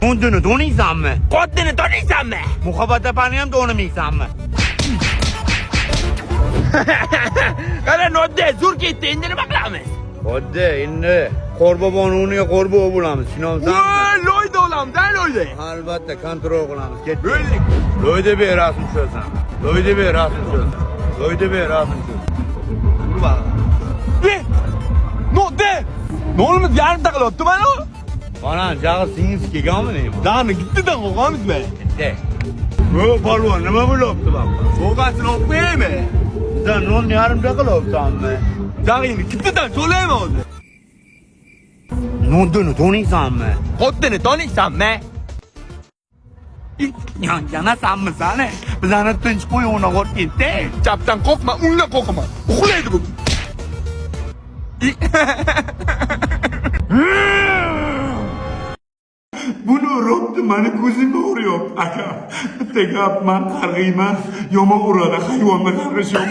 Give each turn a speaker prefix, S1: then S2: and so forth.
S1: Nondunu donuysan mı?
S2: Koddini tanıysan mı?
S1: Muhabbet yapanıyım donumaysan mı?
S2: Kara nodde zur gitti indir baklamız.
S1: Hadi indi. Korba bonuğunu korba obulamız. Sinonsan mı?
S2: Loyda olam değil loyda.
S1: Albatta kontrol kılamız. Git.
S2: Böyle.
S1: Loyda bir rasım çözsen. Loyda bir rasım çözsen. Loyda bir rasım çözsen. Dur bak.
S2: Ne? Nodde. Ne olmuş yarım takılıptı bana o.
S1: Bana cağı sinir ki gamı neyim?
S2: Dağını gitti de kokamız be.
S1: De. Ne balvan ne böyle yaptı lan?
S2: Soğukasın okmayayım mı?
S1: Sen onun yarım takılıpsan mı?
S2: Dağını gitti de söyleyeyim oldu.
S1: Nondunu donuysan mı?
S2: Koddini tanıysan mı?
S1: Yana sen mı sana? Bizane tınç koyu ona kort gitti.
S2: Çaptan kokma, unla kokma. Okulaydı bu.
S3: Bunu robdu mani kuzimi vuruyor. Aga, tega man kargıyma, yoma urada hayvanla karışıyor.